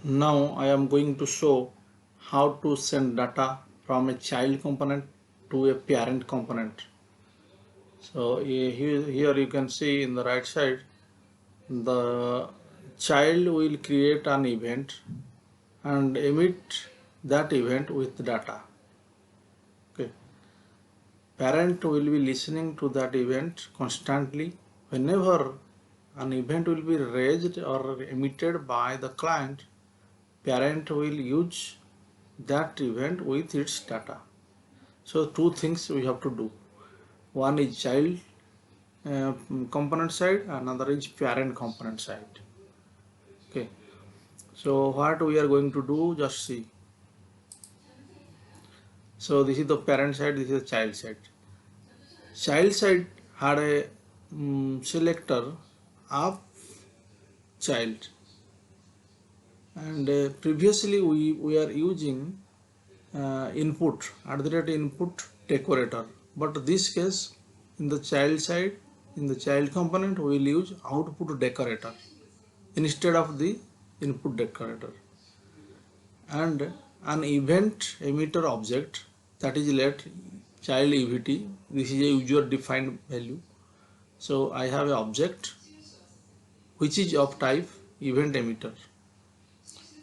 Now I am going to show how to send data from a child component to a parent component. So here you can see in the right side, the child will create an event and emit that event with data. Okay. Parent will be listening to that event constantly. Whenever an event will be raised or emitted by the client, parent will use that event with its data. So two things we have to do. One is child component side, another is parent component side. Okay. So what we are going to do, just see. So this is the parent side, this is the child side. Child side had a selector of child, and previously we are using input at the rate input decorator, but this case in the child side, in the child component, we will use output decorator instead of the input decorator, and an event emitter object, that is let child evt. This is a user defined value. So I have an object which is of type event emitter,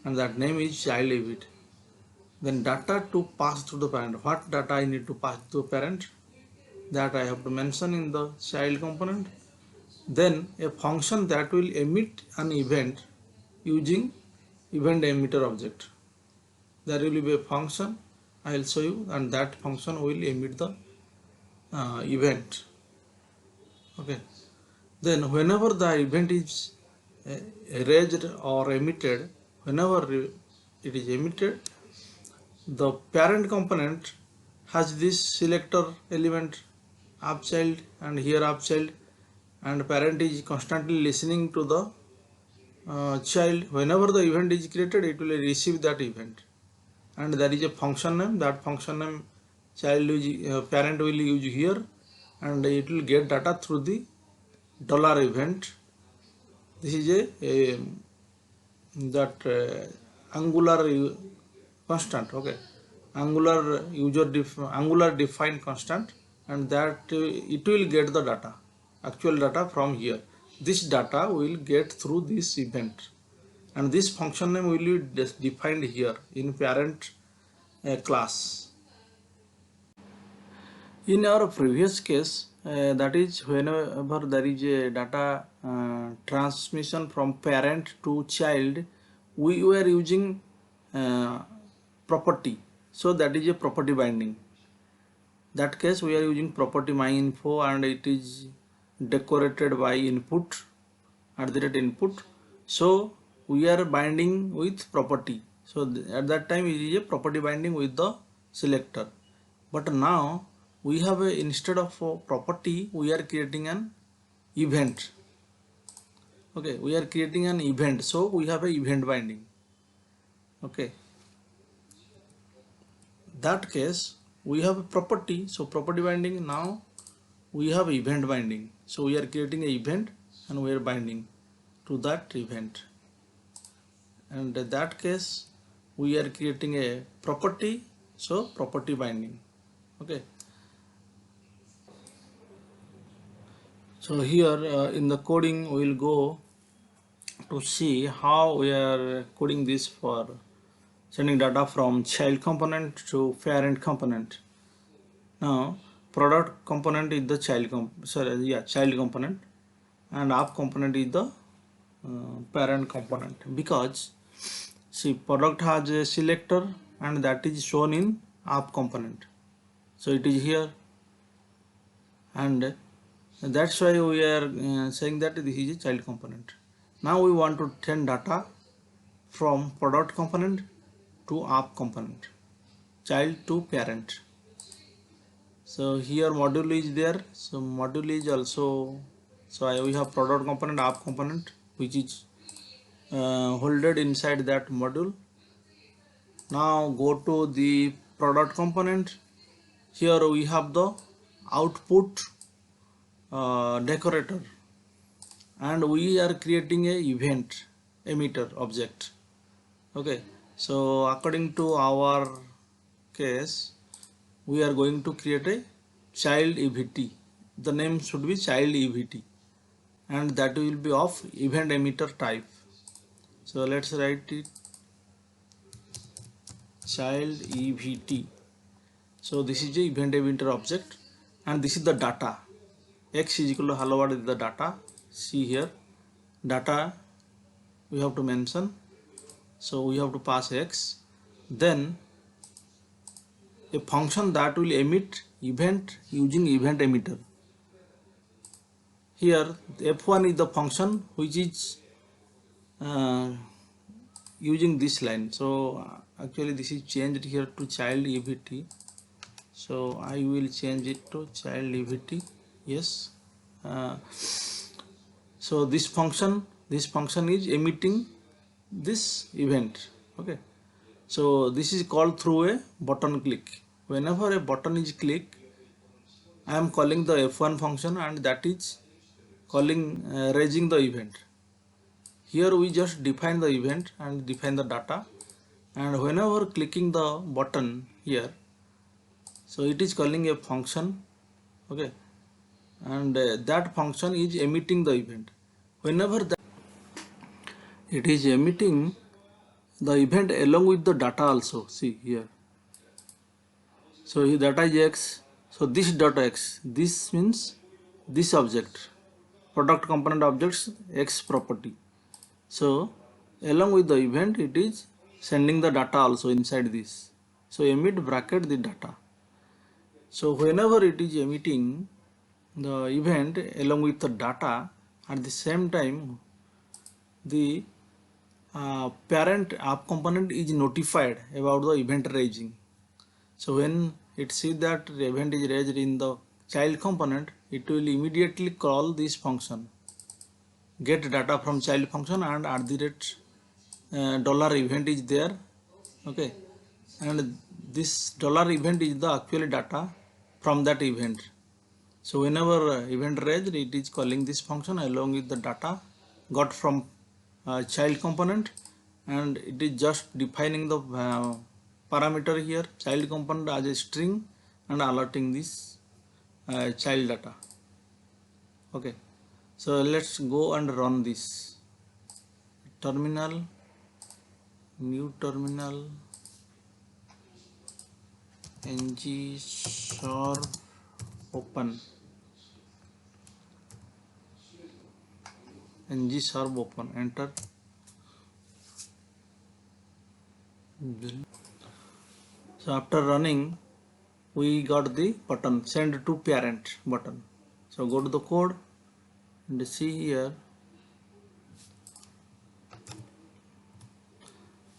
and that name is child evt. Then data to pass through the parent. What data I need to pass to the parent, that I have to mention in the child component. Then a function that will emit an event using event emitter object. There will be a function I will show you, and that function will emit the event. Okay. Then whenever the event is raised or emitted, whenever it is emitted, the parent component has this selector element of child and here of child, and parent is constantly listening to the child. Whenever the event is created, it will receive that event, and there is a function name. That function name child parent will use here, and it will get data through the dollar event. This is a that angular constant. Okay, angular defined constant, and that it will get the data, actual data from here. This data will get through this event, and this function name will be defined here in parent class. In our previous case, that is whenever there is a data transmission from parent to child, we were using uh, property. So that is a property binding. That case we are using property myInfo, and it is decorated by input at the rate input. So we are binding with property. So at that time it is a property binding with the selector. But now we have a, instead of a property, we are creating an event. Okay, we are creating an event, so we have a event binding. Okay, that case we have a property, so property binding. Now we have event binding, so we are creating an event and we are binding to that event, and in that case we are creating a property, so property binding. Okay, so here in the coding we will go to see how we are coding this for sending data from child component to parent component. Now product component is the child component, and app component is the parent component, because see product has a selector and that is shown in app component, so it is here, and that's why we are saying that this is a child component. Now we want to send data from product component to app component, child to parent. So here module is there, so module is also, so we have product component, app component, which is holded inside that module. Now go to the product component. Here we have the output decorator, and we are creating a event emitter object. Okay, so according to our case, we are going to create a child EVT. The name should be child EVT, and that will be of event emitter type. So let's write it child EVT. So this is the event emitter object, and this is the data. X is equal to hello world is the data. See here, data we have to mention. So we have to pass X. Then a function that will emit event using event emitter. Here f1 is the function which is uh, using this line. So actually this is changed here to child EVT. So I will change it to child EVT. Yes. Uh, so this function is emitting this event. Okay. So this is called through a button click. Whenever a button is clicked, I am calling the f1 function, and that is calling raising the event. Here we just define the event and define the data, and whenever clicking the button here, so it is calling a function. Okay, and that function is emitting the event. Whenever that it is emitting the event along with the data also. See here. So here data is x. So this data x, this means this object, product component objects x property. So along with the event it is sending the data also inside this. So emit bracket the data. So whenever it is emitting the event along with the data, at the same time the parent app component is notified about the event raising. So when it sees that the event is raised in the child component, it will immediately call this function, get data from child function, and at the rate dollar event is there. Okay, and this dollar event is the actual data from that event. So whenever event raised, it is calling this function along with the data got from child component, and it is just defining the parameter here child component as a string and alerting this child data. Okay, so let's go and run this. Terminal, new terminal, ng serve open, ng serve open, enter. So after running, we got the button send to parent button. So go to the code and see here.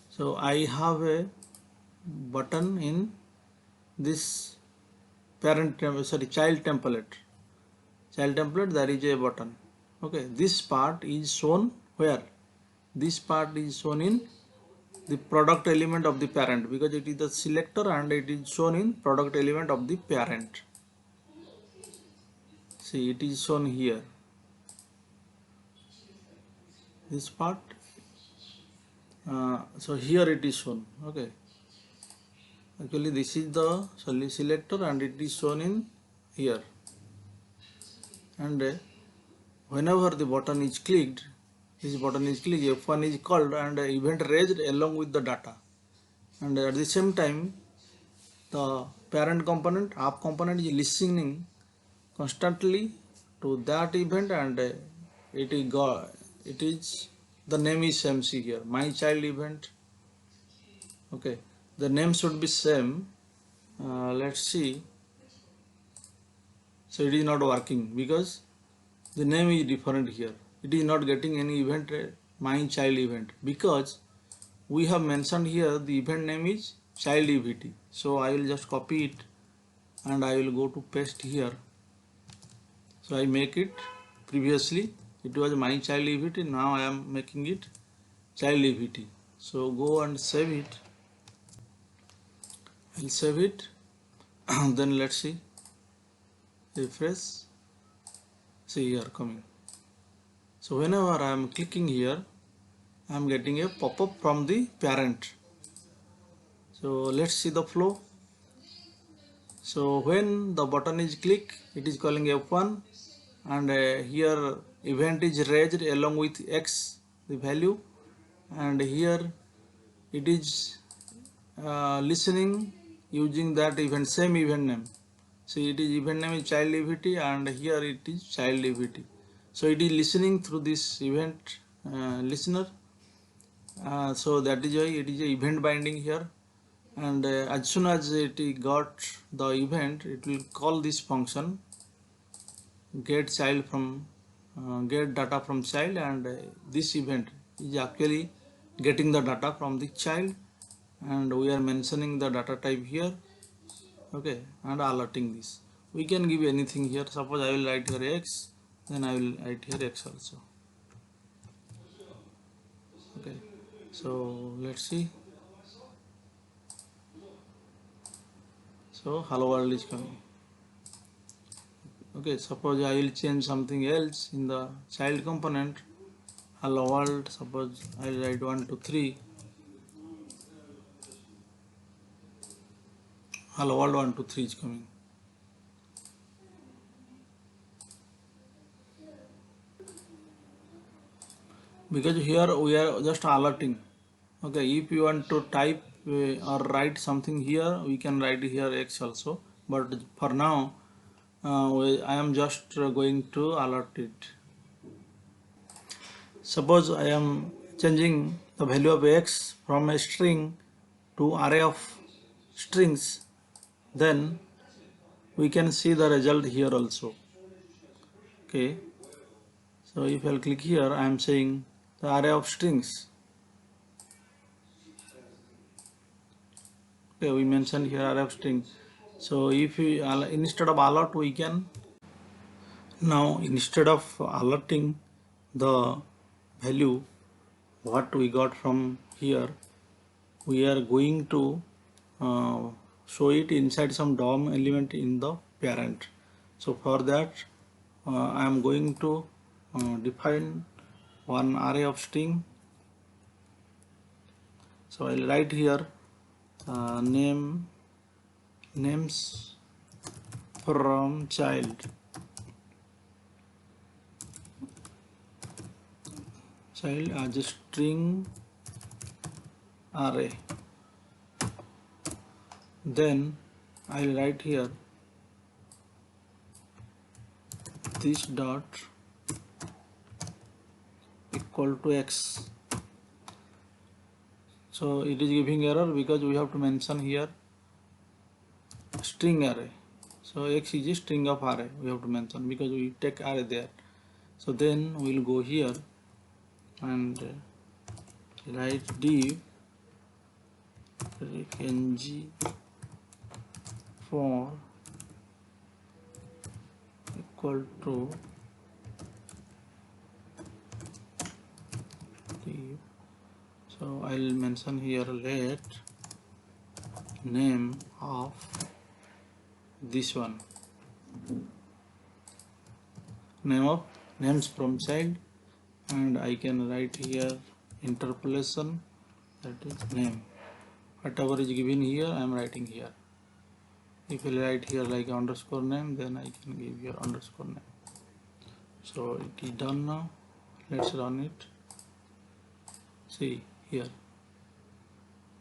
So I have a button in this parent child template. Child template, there is a button. Okay, this part is shown where? This part is shown in the product element of the parent, because it is the selector and it is shown in product element of the parent. See, it is shown here. This part. So here it is shown. Okay. Actually, this is the selector and it is shown in here. And whenever the button is clicked, this button is clicked, F1 is called and event raised along with the data. And at the same time, the parent component, app component is listening constantly to that event, and it is the name is same. See here, my child event. Okay, the name should be same. Let's see. So it is not working because the name is different here. It is not getting any event, my child event, because we have mentioned here the event name is child EVT. So I will just copy it and I will go to paste here. So I make it, previously it was my child EVT, now I am making it child EVT. So go and save it. I'll save it. Then let's see, refresh. See here coming. So whenever I am clicking here, I am getting a pop-up from the parent. So let's see the flow. So when the button is clicked, it is calling F1, and here event is raised along with X, the value, and here it is listening using that event, same event name. See, it is event name is child EVT, and here it is child EVT. So it is listening through this event listener. So that is why it is a event binding here, and as soon as it got the event, it will call this function get child from get data from child, and this event is actually getting the data from the child, and we are mentioning the data type here. Okay, and alerting this. We can give anything here. Suppose I will write here X, then I will write here X also. Okay, so let's see. So hello world is coming. Okay, suppose I will change something else in the child component. Hello world, suppose I will write 1 2 3. Hello world 1 2 3 is coming. Because here we are just alerting. Okay, if you want to type or write something here, we can write here X also, but for now I am just going to alert it. Suppose I am changing the value of X from a string to array of strings, then we can see the result here also. Okay, so if I click here, I am saying the array of strings. Okay, we mentioned here array of string. So if we instead of alert, we can now, instead of alerting the value what we got from here, we are going to uh, show it inside some DOM element in the parent. So for that I am going to define one array of string. So I'll write here names from child as a string array. Then I'll write here this dot equal to X. So it is giving error because we have to mention here string array. So X is a string of array, we have to mention because we take array there. So then we'll go here and write div ng for equal to div. So I'll mention here let name of this one, names from child, and I can write here interpolation, that is name. Whatever is given here I am writing here. If I write here like underscore name, then I can give here underscore name. So it is done now. Let's run it. See here,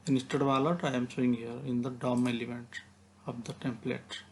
instead of alert I am showing here in the DOM element of the template.